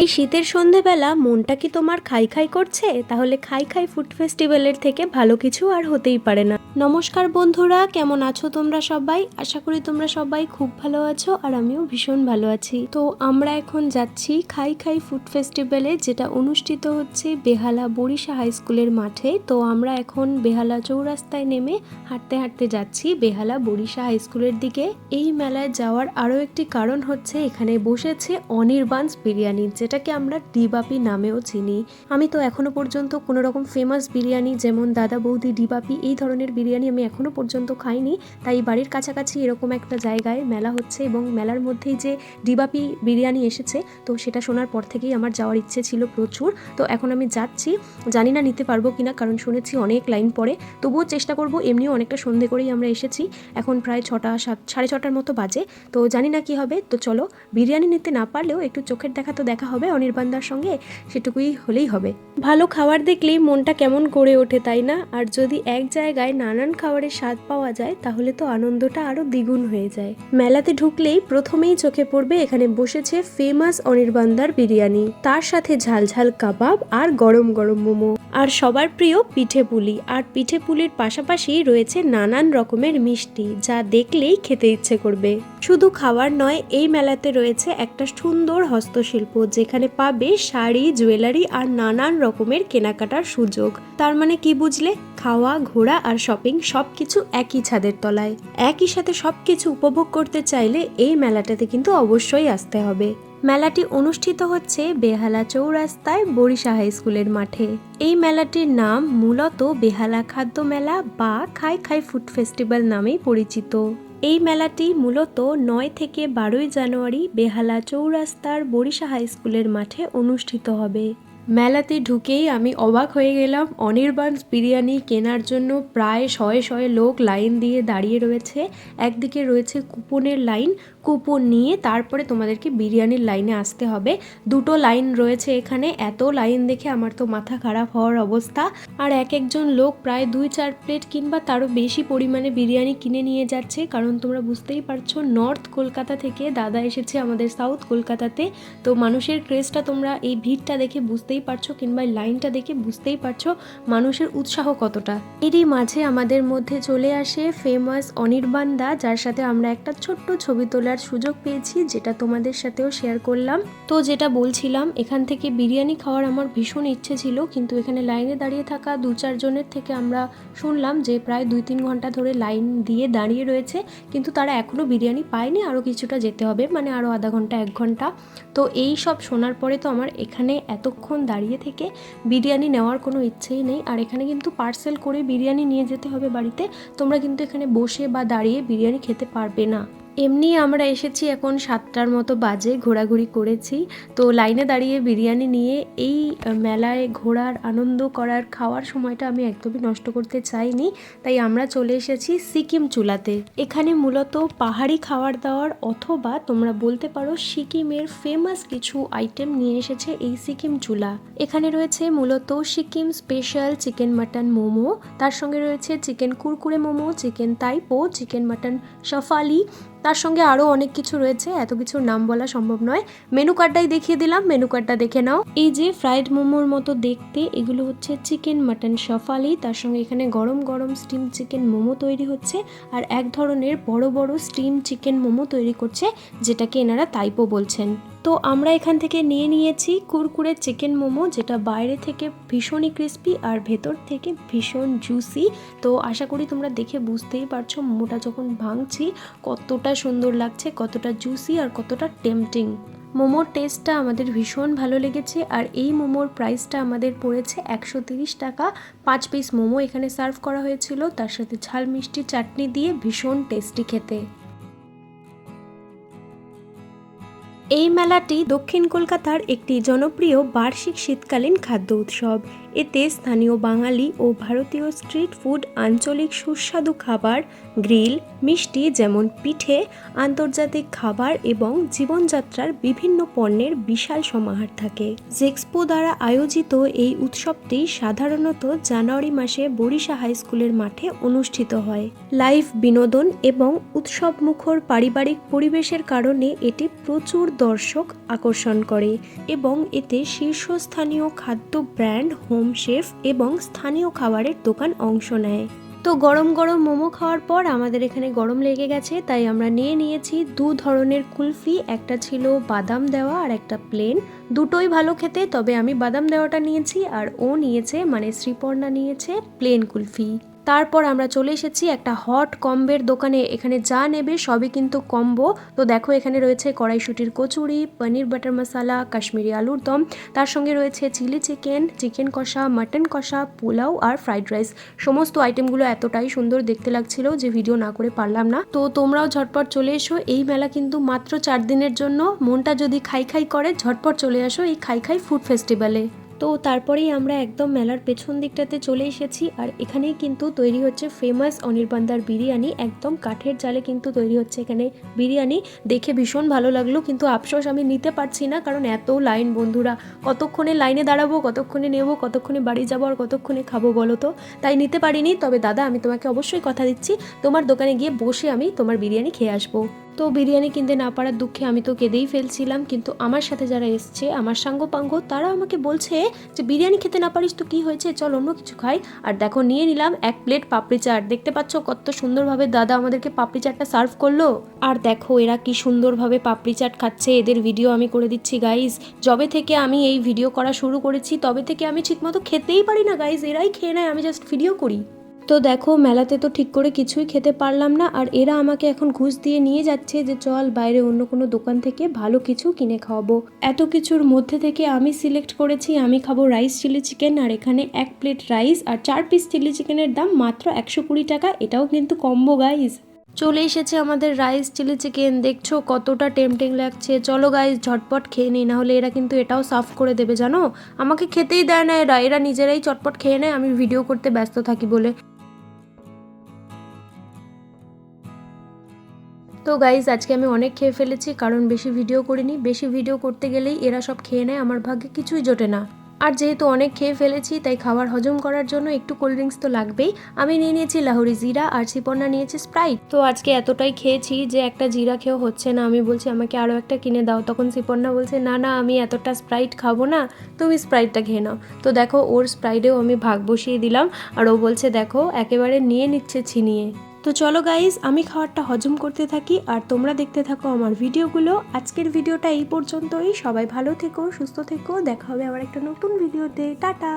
এই শীতের সন্ধেবেলা মনটা কি তোমার খাই খাই করছে? তাহলে খাই খাই ফুড ফেস্টিভ্যালের থেকে ভালো কিছু আর হতেই পারে না। নমস্কার বন্ধুরা, কেমন আছো তোমরা সবাই? আশা করি তোমরা সবাই খুব ভালো আছো আর আমিও ভীষণ ভালো আছি। তো আমরা এখন যাচ্ছি খাই খাই ফুড ফেস্টিভ্যালে, যেটা অনুষ্ঠিত হচ্ছে বেহালা বরিশা হাই স্কুলের মাঠে। তো আমরা এখন বেহালা চৌরাস্তায় নেমে হাঁটতে হাঁটতে যাচ্ছি বেহালা বরিশা হাই স্কুলের দিকে। এই মেলায় যাওয়ার আরও একটি কারণ হচ্ছে এখানে বসেছে অনির্বাণ বিরিয়ানি, যেটাকে আমরা ডিবাপি নামেও চিনি। আমি তো এখনো পর্যন্ত কোনো রকম ফেমাস বিরিয়ানি যেমন দাদা বৌদি ডিবাপি এই ধরনের বিরিয়ানি আমি এখনো পর্যন্ত খাইনি। তাই বাড়ির কাছাকাছি এরকম একটা জায়গায় মেলা হচ্ছে এবং মেলার মধ্যেই যে ডিবাপি বিরিয়ানি এসেছে, তো সেটা শোনার পর থেকেই আমার যাওয়ার ইচ্ছে ছিল প্রচুর। তো এখন আমি যাচ্ছি, জানি না নিতে পারবো কিনা, কারণ শুনেছি অনেক লাইন পড়ে। তবুও চেষ্টা করব। এমনিও অনেকটা সন্ধে করেই আমরা এসেছি, এখন প্রায় 6:30 মতো বাজে। তো জানি না কি হবে। তো চলো, বিরিয়ানি নিতে না পারলেও একটু চোখের দেখা তো দেখা হবে অনির্বাণদার সঙ্গে, সেটুকুই হলেই হবে। ভালো খাবার দেখলেই মনটা কেমন করে ওঠে, তাই না? আর যদি এক জায়গায় নানান খাবারের স্বাদ পাওয়া যায় তাহলে তো আনন্দটা আরো দ্বিগুণ হয়ে যায়। মেলাতে ঢুকলেই প্রথমেই চোখে পড়বে এখানে বসেছে ফেমাস অনির্বাণদার বিরিয়ানি, তার সাথে ঝাল ঝাল কাবাব আর গরম গরম মোমো, আর সবার প্রিয় পিঠে পুলি। আর পিঠে পুলির পাশাপাশি রয়েছে নানান রকমের মিষ্টি, যা দেখলেই খেতে ইচ্ছে করবে। শুধু খাবার নয়, এই মেলাতে রয়েছে একটা সুন্দর হস্তশিল্প, যেখানে পাবে শাড়ি, জুয়েলারি আর নানান রকমের কেনাকাটার সুযোগ। তার মানে কি বুঝলে? খাওয়া, ঘোরা আর শপিং সবকিছু একই ছাদের তলায়। একই সাথে সবকিছু উপভোগ করতে চাইলে এই মেলাটাতে কিন্তু অবশ্যই আসতে হবে। মেলাটি অনুষ্ঠিত হচ্ছে বেহালা চৌরাস্তায় বরিশা হাই স্কুলের মাঠে। এই মেলাটির নাম মূলত বেহালা খাদ্য মেলা বা খাই খাই ফুড ফেস্টিভ্যাল নামেই পরিচিত। এই মেলাটি মূলত 9 থেকে 12 জানুয়ারি বেহালা চৌরাস্তার বরিশা হাই স্কুলের মাঠে অনুষ্ঠিত হবে। মেলাতে ঢুকেই আমি অবাক হয়ে গেলাম। অনির্বাণ বিরিয়ানি কেনার জন্য প্রায় শয়ে শয়ে লোক লাইন দিয়ে দাঁড়িয়ে রয়েছে। একদিকে রয়েছে কুপনের লাইন, কুপন নিয়ে তারপরে তোমাদেরকে বিরিয়ানির লাইনে আসতে হবে। দুটো লাইন রয়েছে এখানে। এত লাইন দেখে আমার তো মাথা খারাপ হওয়ার অবস্থা। আর এক একজন লোক প্রায় 2-4 প্লেট কিংবা তারও বেশি পরিমাণে বিরিয়ানি কিনে নিয়ে যাচ্ছে, কারণ তোমরা বুঝতেই পারছো নর্থ কলকাতা থেকে দাদা এসেছে আমাদের সাউথ কলকাতাতে। তো মানুষের ক্রেজটা তোমরা এই ভিড়টা দেখে বুঝতেই পারছো, কিংবা লাইনটা দেখে বুঝতেই পারছো মানুষের উৎসাহ কতটা। এরই মাঝে আমাদের মধ্যে চলে আসে ফেমাস অনির্বাণদা, যার সাথে আমরা একটা ছোট্ট ছবি তোলার সুযোগ পেয়েছি, যেটা তোমাদের সাথেও শেয়ার করলাম। তো যেটা বলছিলাম, এখান থেকে বিরিয়ানি খাওয়ার আমার ভীষণ ইচ্ছে ছিল, কিন্তু এখানে লাইনে দাঁড়িয়ে থাকা 2-4 জনের থেকে আমরা শুনলাম যে প্রায় 2-3 ঘন্টা ধরে লাইন দিয়ে দাঁড়িয়ে রয়েছে, কিন্তু তারা এখনও বিরিয়ানি পায়নি, আরও কিছুটা যেতে হবে, মানে আরও আধা ঘন্টা 1 ঘন্টা। তো এই সব শোনার পরে তো আমার এখানে এতক্ষণ দাঁড়িয়ে থেকে বিরিয়ানি নেওয়ার কোনো ইচ্ছেই নেই। আর এখানে কিন্তু পার্সেল করে বিরিয়ানি নিয়ে যেতে হবে বাড়িতে। তোমরা কিন্তু এখানে বসে বা দাঁড়িয়ে বিরিয়ানি খেতে পারবে না। এমনি আমরা এসেছি এখন 7টার মতো বাজে, ঘোরাঘুরি করেছি। তো লাইনে দাঁড়িয়ে বিরিয়ানি নিয়ে এই মেলায় ঘোরার, আনন্দ করার, খাওয়ার সময়টা আমি একদমই নষ্ট করতে চাইনি। তাই আমরা চলে এসেছি সিকিম চুলাতে। এখানে মূলত পাহাড়ি খাবার দাওয়ার অথবা তোমরা বলতে পারো সিকিমের ফেমাস কিছু আইটেম নিয়ে এসেছে এই সিকিম চুলা। এখানে রয়েছে মূলত Sikkim special chicken mutton momo, তার সঙ্গে রয়েছে চিকেন কুরকুরে মোমো, চিকেন তাইপো, চিকেন মাটন শাফালি, তার সঙ্গে আরও অনেক কিছু রয়েছে, এত কিছুর নাম বলা সম্ভব নয়। মেনু কার্ডটাই দেখিয়ে দিলাম, মেনু কার্ডটা দেখে নাও। এই যে ফ্রাইড মোমোর মতো দেখতে, এগুলো হচ্ছে চিকেন মাটন শাফালি, তার সঙ্গে এখানে গরম গরম স্টিম চিকেন মোমো তৈরি হচ্ছে, আর এক ধরনের বড় বড় স্টিম চিকেন মোমো তৈরি করছে, যেটাকে এনারা তাইপো বলছেন। তো আমরা এখান থেকে নিয়ে নিয়েছি কুরকুরে চিকেন মোমো, যেটা বাইরে থেকে ভীষণই ক্রিস্পি আর ভেতর থেকে ভীষণ জুসি। তো আশা করি তোমরা দেখে বুঝতেই পারছো মোমোটা যখন ভাঙছি কতটা সুন্দর লাগছে, কতটা জুসি আর কতটা টেম্পটিং। মোমোর টেস্টটা আমাদের ভীষণ ভালো লেগেছে। আর এই মোমোর প্রাইসটা আমাদের পড়েছে 130 টাকা। 5 পিস মোমো এখানে সার্ভ করা হয়েছিল, তার সাথে ঝাল মিষ্টি চাটনি দিয়ে, ভীষণ টেস্টি খেতে। এই মেলাটি দক্ষিণ কলকাতার একটি জনপ্রিয় বার্ষিক শীতকালীন খাদ্য উৎসব। এতে স্থানীয় বাঙালি ও ভারতীয় স্ট্রিট ফুড, আঞ্চলিক সুস্বাদু খাবার, গ্রিল, মিষ্টি যেমন পিঠে, আন্তর্জাতিক খাবার এবং জীবনযাত্রার বিভিন্ন পণ্যের বিশাল সমাহার থাকে। জেক্সপো দ্বারা আয়োজিত এই উৎসবটি সাধারণত জানুয়ারি মাসে বরিশা হাই স্কুলের মাঠে অনুষ্ঠিত হয়। লাইভ বিনোদন এবং উৎসবমুখর পারিবারিক পরিবেশের কারণে এটি প্রচুর দর্শক আকর্ষণ করে এবং এতে শীর্ষস্থানীয় খাদ্য ব্র্যান্ড, হোম শেফ এবং স্থানীয় খাবারের দোকান অংশ নেয়। তো গরম গরম মোমো খাওয়ার পর আমাদের এখানে গরম লেগে গেছে, তাই আমরা নিয়েছি 2 ধরনের কুলফি। একটা ছিল বাদাম দেওয়া আর একটা প্লেন। দুটোই ভালো খেতে, তবে আমি বাদাম দেওয়াটা নিয়েছি আর ও নিয়েছে মানে শ্রীপর্ণা নিয়েছে প্লেন কুলফি। তারপর আমরা চলে এসেছি একটা হট কম্বের দোকানে। এখানে যা নেবে সবই কিন্তু কম্বো। তো দেখো এখানে রয়েছে কড়াইশুটির কচুরি, পনির বাটার মশালা, কাশ্মীরি আলুর দম, তার সঙ্গে রয়েছে চিলি চিকেন, চিকেন কষা, মাটন কষা, পোলাও আর ফ্রাইড রাইস। সমস্ত আইটেমগুলো এতটাই সুন্দর দেখতে লাগছিল যে ভিডিও না করে পারলাম না। তো তোমরাও ঝটপট চলে এসো, এই মেলা কিন্তু মাত্র 4 দিনের জন্য। মনটা যদি খাই খাই করে ঝটপট চলে আসো এই খাই খাই ফুড ফেস্টিভ্যালে। তো তারপরেই আমরা একদম মেলার পেছন দিকটাতে চলে এসেছি আর এখানেই কিন্তু তৈরি হচ্ছে ফেমাস অনির্বাণদার বিরিয়ানি। একদম কাঠের জালে কিন্তু তৈরি হচ্ছে এখানে বিরিয়ানি। দেখে ভীষণ ভালো লাগলো, কিন্তু আফসোস আমি নিতে পারছি না, কারণ এত লাইন বন্ধুরা। কতক্ষণে লাইনে দাঁড়াবো, কতক্ষণে নেবো, কতক্ষণে বাড়ি যাবো আর কতক্ষণে খাবো বলো তো। তাই নিতে পারিনি। তবে দাদা, আমি তোমাকে অবশ্যই কথা দিচ্ছি, তোমার দোকানে গিয়ে বসে আমি তোমার বিরিয়ানি খেয়ে আসবো। তো বিরিয়ানি কিনতে না পারার দুঃখে আমি তো কেঁদেই ফেলছিলাম, কিন্তু আমার সাথে যারা এসছে আমার সাঙ্গপাঙ্গ তারা আমাকে বলছে যে বিরিয়ানি খেতে না পারিস তো কি হয়েছে, চল অন্য কিছু খাই। আর দেখো নিয়ে নিলাম 1 প্লেট পাপড়ি চাট। দেখতে পাচ্ছ কত সুন্দরভাবে দাদা আমাদেরকে পাপড়ি চাটটা সার্ভ করলো। আর দেখো এরা কি সুন্দরভাবে পাপড়ি চাট খাচ্ছে, এদের ভিডিও আমি করে দিচ্ছি গাইজ। যবে থেকে আমি এই ভিডিও করা শুরু করেছি তবে থেকে আমি ঠিকমতো খেতেই পারি না গাইজ, এরাই খেয়ে নেয়, আমি জাস্ট ভিডিও করি। তো দেখো মেলাতে তো ঠিক করে কিছুই খেতে পারলাম না, আর এরা আমাকে এখন ঘুষ দিয়ে নিয়ে যাচ্ছে যে চল বাইরে অন্য কোনো দোকান থেকে ভালো কিছু কিনে খাওয়াবো। এত কিছুর মধ্যে থেকে আমি সিলেক্ট করেছি আমি খাবো রাইস চিলি চিকেন, আর এখানে 1 প্লেট রাইস আর 4 পিস চিলি চিকেনের দাম মাত্র 120 টাকা। এটাও কিন্তু কম্বো গাইজ। চলে এসেছে আমাদের রাইস চিলি চিকেন। দেখছো কতটা টেম্পটিং লাগছে। চলো গাইজ ঝটপট খেয়ে নিই, না হলে এরা কিন্তু এটাও সাফ করে দেবে জানো। আমাকে খেতেই দেয় না এরা নিজেরাই চটপট খেয়ে নেয়, আমি ভিডিও করতে ব্যস্ত থাকি বলে। তো গাইজ আজকে আমি অনেক খেয়ে ফেলেছি, কারণ বেশি ভিডিও করিনি। বেশি ভিডিও করতে গেলেই এরা সব খেয়ে নেয়, আমার ভাগ্যে কিছুই জোটে না। আর যেহেতু অনেক খেয়ে ফেলেছি তাই খাবার হজম করার জন্য একটু কোল্ড ড্রিঙ্কস তো লাগবেই। আমি নিয়েছি লাহোরি জিরা আর শ্রীপর্ণা নিয়েছে স্প্রাইট। তো আজকে এতটাই খেয়েছি যে একটা জিরা খেয়েও হচ্ছে না। আমি বলছি আমাকে আরও একটা কিনে দাও, তখন শ্রীপর্ণা বলছে না না আমি এতটা স্প্রাইট খাবো না, তুমি স্প্রাইটটা খেয়ে নাও। তো দেখো ওর স্প্রাইটেও আমি ভাগ বসিয়ে দিলাম, আর ও বলছে দেখো একেবারে নিয়ে নিচ্ছে ছিনিয়ে। তো চলো গাইজ আমি খাবারটা হজম করতে থাকি আর তোমরা দেখতে থাকো আমার ভিডিওগুলো। আজকের ভিডিওটা এই পর্যন্তই। সবাই ভালো থেকো, সুস্থ থেকো, দেখা হবে আবার একটা নতুন ভিডিওতে। টাটা।